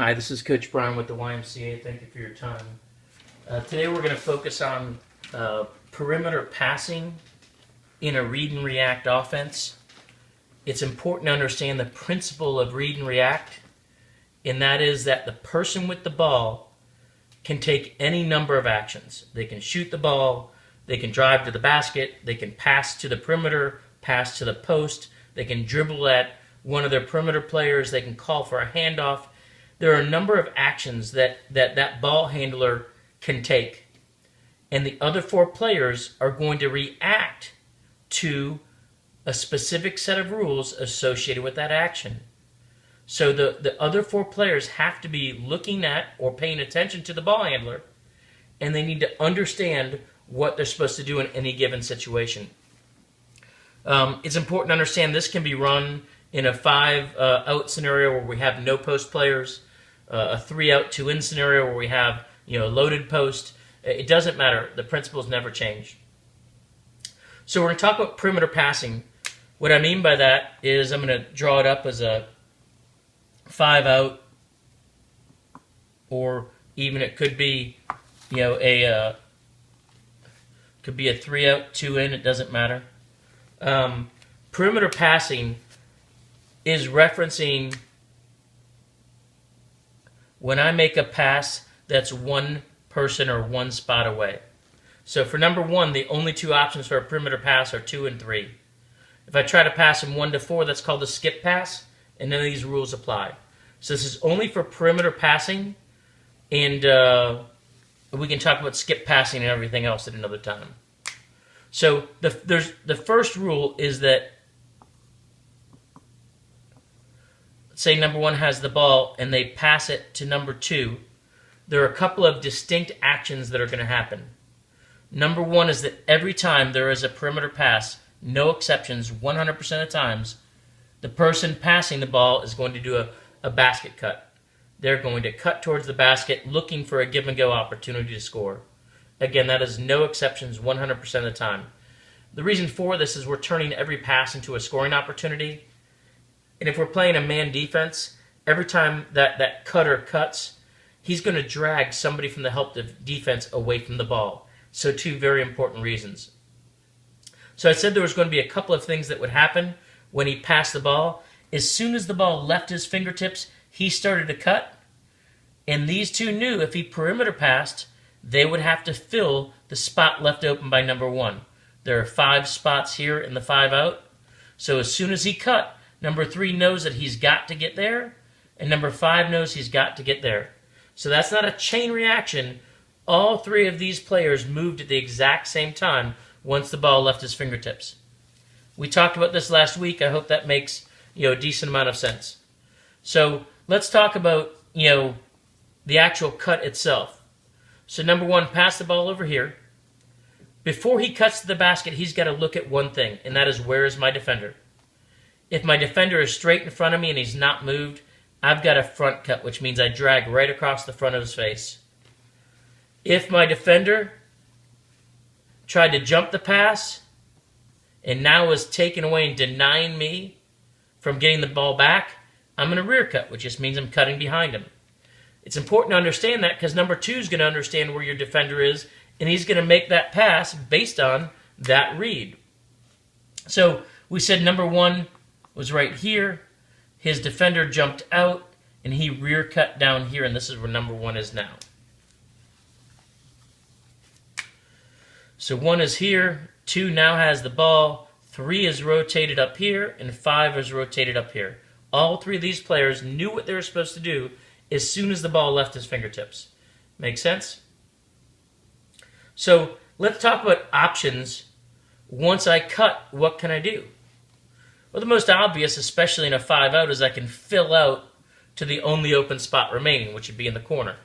Hi, this is Coach Brian with the YMCA. Thank you for your time. Today we're going to focus on perimeter passing in a read and react offense. It's important to understand the principle of read and react, and that is that the person with the ball can take any number of actions. They can shoot the ball, they can drive to the basket, they can pass to the perimeter, pass to the post, they can dribble at one of their perimeter players, they can call for a handoff. There are a number of actions that ball handler can take, and the other four players are going to react to a specific set of rules associated with that action. So the other four players have to be looking at or paying attention to the ball handler, and they need to understand what they're supposed to do in any given situation. It's important to understand this can be run in a 5-out scenario where we have no post players, a 3-out, 2-in scenario where we have a loaded post. It doesn't matter. The principles never change. So we're going to talk about perimeter passing. What I mean by that is I'm going to draw it up as a 5-out, or even it could be a 3-out, 2-in. It doesn't matter. Perimeter passing is referencing when I make a pass that's one person or one spot away. So for number one, the only two options for a perimeter pass are 2 and 3. If I try to pass from 1 to 4, that's called a skip pass, and none of these rules apply. So this is only for perimeter passing, and we can talk about skip passing and everything else at another time. So the first rule is that, say number one has the ball and they pass it to number 2, there are a couple of distinct actions that are going to happen. Number one is that every time there is a perimeter pass, no exceptions, 100% of the times, the person passing the ball is going to do a basket cut. They're going to cut towards the basket looking for a give and go opportunity to score. Again, that is no exceptions, 100% of the time. The reason for this is we're turning every pass into a scoring opportunity. And if we're playing a man defense, every time that cutter cuts, he's going to drag somebody from the help defense away from the ball. So 2 very important reasons. So I said there was going to be a couple of things that would happen when he passed the ball. As soon as the ball left his fingertips, he started to cut. And these 2 knew if he perimeter passed, they would have to fill the spot left open by number 1. There are 5 spots here in the 5-out. So as soon as he cut, number 3 knows that he's got to get there, and number 5 knows he's got to get there. So that's not a chain reaction. All 3 of these players moved at the exact same time once the ball left his fingertips. We talked about this last week. I hope that makes a decent amount of sense. So let's talk about the actual cut itself. So number 1, pass the ball over here. Before he cuts to the basket, he's got to look at one thing, and that is, where is my defender? If my defender is straight in front of me and he's not moved, I've got a front cut, which means I drag right across the front of his face. If my defender tried to jump the pass and now is taken away and denying me from getting the ball back, I'm going to rear cut, which just means I'm cutting behind him. It's important to understand that because number 2 is going to understand where your defender is, and he's going to make that pass based on that read. So we said number 1 was right here. His defender jumped out, and he rear cut down here, and this is where number 1 is now. So 1 is here, 2 now has the ball, 3 is rotated up here, and 5 is rotated up here. All 3 of these players knew what they were supposed to do as soon as the ball left his fingertips. Make sense? So let's talk about options. Once I cut, what can I do? Well, the most obvious, especially in a 5-out, is I can fill out to the only open spot remaining, which would be in the corner.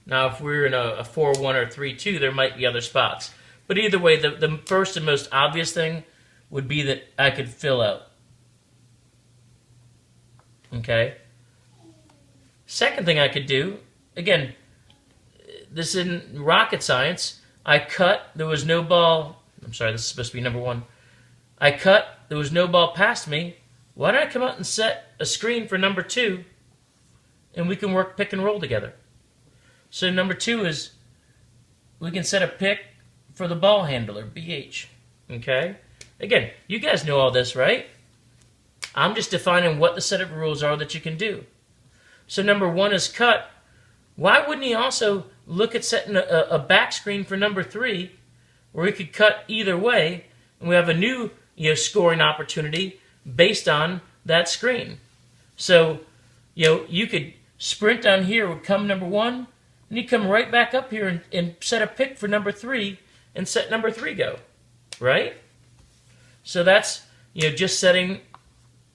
Now, if we're in a 4-1 or 3-2, there might be other spots. But either way, the first and most obvious thing would be that I could fill out. Okay? Second thing I could do, again, this isn't rocket science. I cut, there was no ball. I'm sorry, this is supposed to be number 1. I cut, there was no ball past me. Why don't I come out and set a screen for number 2 and we can work pick and roll together. So number 2 is we can set a pick for the ball handler, BH. Okay? Again, you guys know all this, right? I'm just defining what the set of rules are that you can do. So number 1 is cut. Why wouldn't he also look at setting a back screen for number 3 where he could cut either way, and we have a new scoring opportunity based on that screen? So you could sprint down here, would come number 1, and you come right back up here and set a pick for number 3 and set number 3 go, right? So that's just setting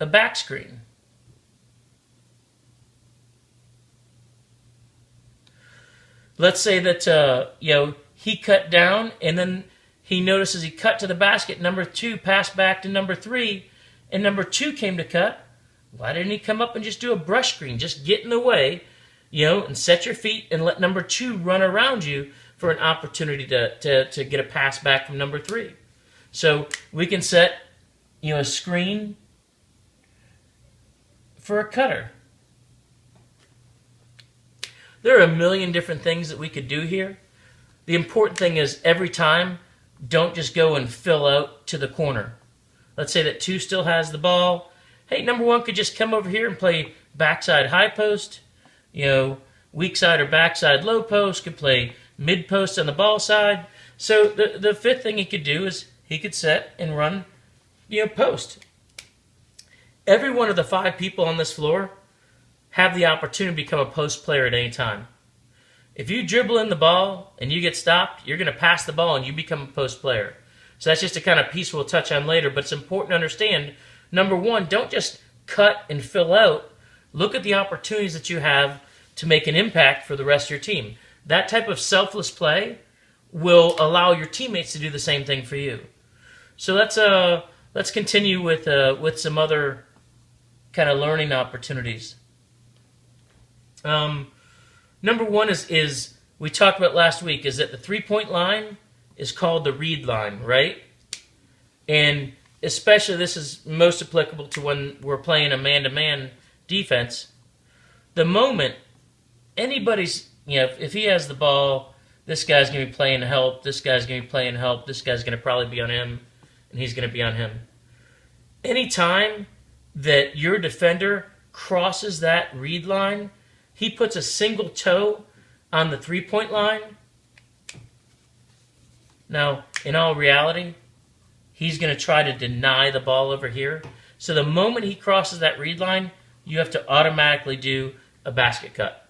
a back screen. Let's say that he cut down and then he notices he cut to the basket. Number 2 passed back to number 3, and number 2 came to cut. Why didn't he come up and just do a brush screen? Just get in the way, and set your feet and let number 2 run around you for an opportunity to get a pass back from number 3. So we can set a screen for a cutter. There are a million different things that we could do here. The important thing is every time, don't just go and fill out to the corner. Let's say that 2 still has the ball. Hey, number 1 could just come over here and play backside high post, weak side or backside low post, could play mid post on the ball side. So the 5th thing he could do is he could set and run, post. Every one of the 5 people on this floor have the opportunity to become a post player at any time. If you dribble in the ball and you get stopped, you're going to pass the ball and you become a post player. So that's just a kind of piece we'll touch on later, but it's important to understand, number 1, don't just cut and fill out. Look at the opportunities that you have to make an impact for the rest of your team. That type of selfless play will allow your teammates to do the same thing for you. So let's continue with some other kind of learning opportunities. Number 1 is we talked about last week, is that the 3-point line is called the read line, right? And especially this is most applicable to when we're playing a man-to-man defense. The moment anybody's, if he has the ball, this guy's going to be playing help, this guy's going to be playing help, this guy's going to probably be on him, and he's going to be on him. Anytime that your defender crosses that read line, he puts a single toe on the 3-point line. Now, in all reality, he's going to try to deny the ball over here. So the moment he crosses that read line, you have to automatically do a basket cut.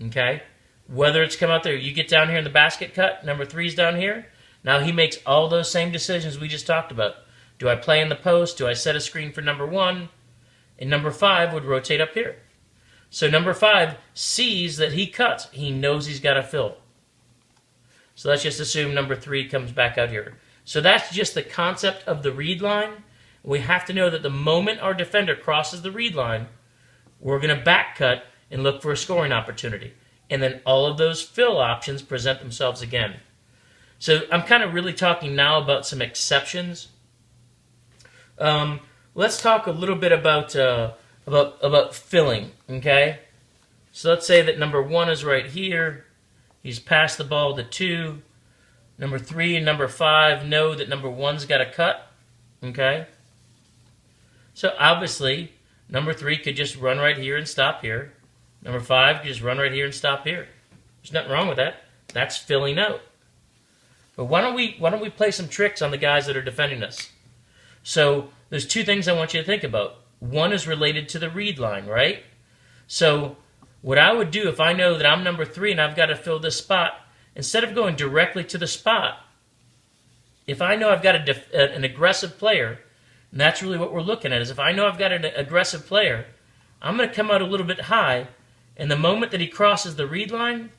Okay? Whether it's come out there, you get down here in the basket cut, number 3's down here. Now he makes all those same decisions we just talked about. Do I play in the post? Do I set a screen for number 1? And number 5 would rotate up here. So number 5 sees that he cuts. He knows he's got to fill. So let's just assume number 3 comes back out here. So that's just the concept of the read line. We have to know that the moment our defender crosses the read line, we're going to back cut and look for a scoring opportunity. And then all of those fill options present themselves again. So I'm kind of really talking now about some exceptions. Let's talk a little bit about filling, okay? So let's say that number 1 is right here. He's passed the ball to 2. Number 3 and number 5 know that number 1's got a cut, okay? So obviously, number 3 could just run right here and stop here. Number 5 could just run right here and stop here. There's nothing wrong with that. That's filling out. But why don't we play some tricks on the guys that are defending us? So there's 2 things I want you to think about. One is related to the read line, right? So what I would do if I know that I'm number 3 and I've got to fill this spot, instead of going directly to the spot, if I know I've got an aggressive player, and that's really what we're looking at, is if I know I've got an aggressive player, I'm going to come out a little bit high, and the moment that he crosses the read line,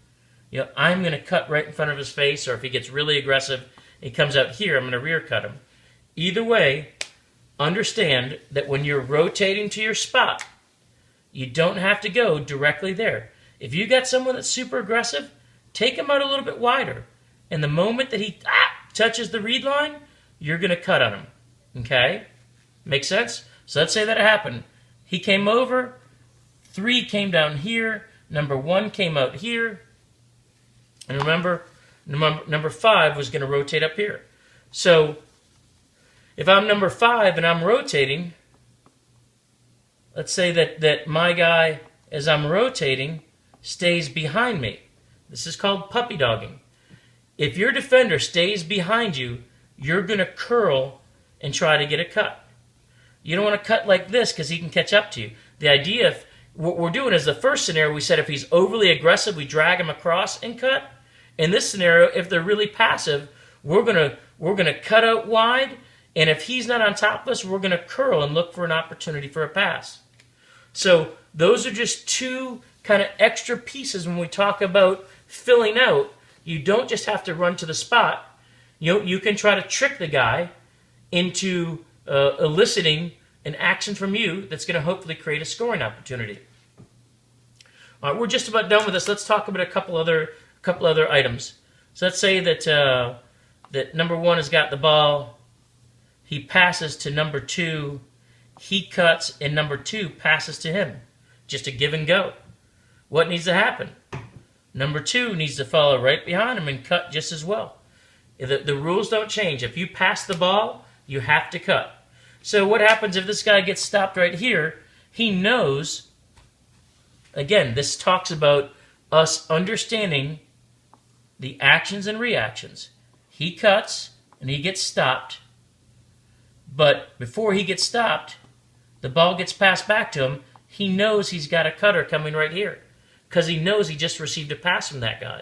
I'm going to cut right in front of his face, or if he gets really aggressive, he comes out here, I'm going to rear cut him. Either way, understand that when you're rotating to your spot, you don't have to go directly there. If you got someone that's super aggressive, take him out a little bit wider. And the moment that he touches the read line, you're going to cut on him. Okay? Make sense? So let's say that happened. He came over, 3 came down here, number 1 came out here, and remember, number 5 was going to rotate up here. So if I'm number 5 and I'm rotating, let's say that my guy, as I'm rotating, stays behind me. This is called puppy dogging. If your defender stays behind you, you're going to curl and try to get a cut. You don't want to cut like this because he can catch up to you. The idea, if what we're doing is the first scenario, we said if he's overly aggressive, we drag him across and cut. In this scenario, if they're really passive, we're gonna cut out wide, and if he's not on top of us, we're gonna curl and look for an opportunity for a pass. So those are just 2 kind of extra pieces when we talk about filling out. You don't just have to run to the spot. You can try to trick the guy into eliciting an action from you that's going to hopefully create a scoring opportunity. All right, we're just about done with this. Let's talk about a couple other items. So let's say that that number 1 has got the ball. He passes to number 2. He cuts, and number 2 passes to him. Just a give and go. What needs to happen? Number 2 needs to follow right behind him and cut just as well. The rules don't change. If you pass the ball, you have to cut. So what happens if this guy gets stopped right here? He knows, again, this talks about us understanding the actions and reactions. He cuts and he gets stopped, but before he gets stopped, the ball gets passed back to him. He knows he's got a cutter coming right here because he knows he just received a pass from that guy.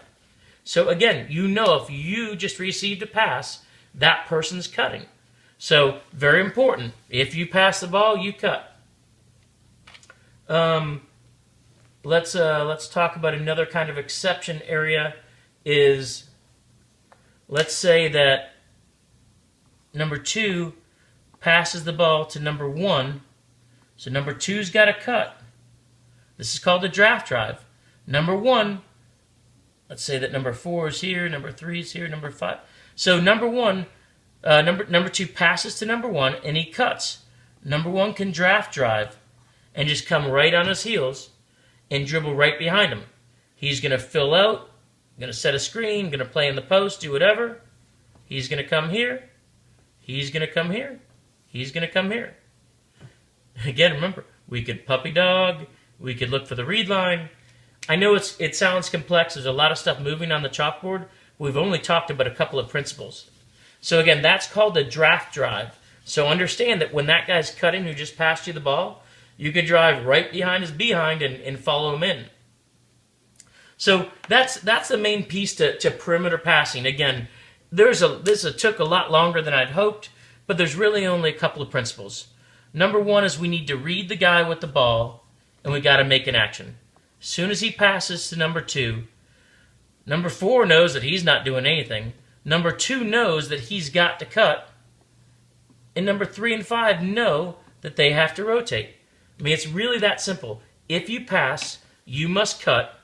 So again, you know if you just received a pass, that person's cutting. So very important. If you pass the ball, you cut. Let's talk about another kind of exception area. Is let's say that number 2 passes the ball to number 1. So number 2's got a cut. This is called a draft drive. Number 1, let's say that number 4 is here, number 3 is here, number 5. So number 1, number 2 passes to number 1 and he cuts. Number 1 can draft drive and just come right on his heels and dribble right behind him. He's going to fill out, going to set a screen, going to play in the post, do whatever. He's going to come here. He's going to come here. He's going to come here. Again, remember, we could puppy dog. We could look for the read line. I know it sounds complex. There's a lot of stuff moving on the chalkboard. We've only talked about a couple of principles. So again, that's called a draft drive. So understand that when that guy's cutting who just passed you the ball, you could drive right behind his behind and follow him in. So that's the main piece to perimeter passing. Again, this took a lot longer than I'd hoped, but there's really only a couple of principles. Number 1 is we need to read the guy with the ball, and we got to make an action. As soon as he passes to number 2, number 4 knows that he's not doing anything. Number 2 knows that he's got to cut. And number 3 and 5 know that they have to rotate. I mean, it's really that simple. If you pass, you must cut.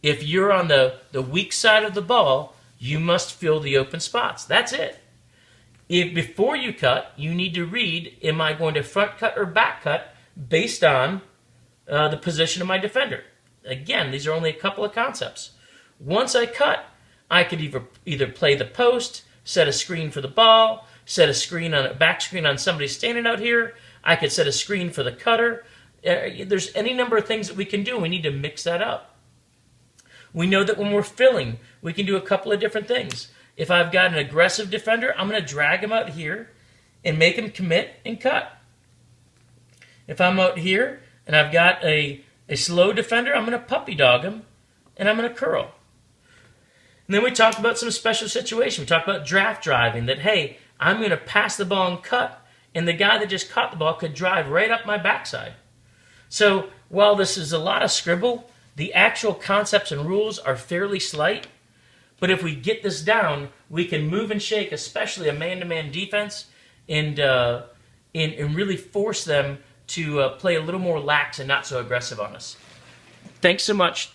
If you're on the weak side of the ball, you must fill the open spots. That's it. If before you cut, you need to read, am I going to front cut or back cut based on the position of my defender? Again, these are only a couple of concepts. Once I cut, I could either play the post, set a screen for the ball, set a screen on a back screen on somebody standing out here. I could set a screen for the cutter. There's any number of things that we can do. We need to mix that up. We know that when we're filling, we can do a couple of different things. If I've got an aggressive defender, I'm going to drag him out here and make him commit and cut. If I'm out here and I've got a slow defender, I'm going to puppy dog him and I'm going to curl. And then we talked about some special situations. We talked about draft driving, that, hey, I'm going to pass the ball and cut, and the guy that just caught the ball could drive right up my backside. So while this is a lot of scribble, the actual concepts and rules are fairly slight. But if we get this down, we can move and shake, especially a man-to-man defense, and really force them to play a little more lax and not so aggressive on us. Thanks so much.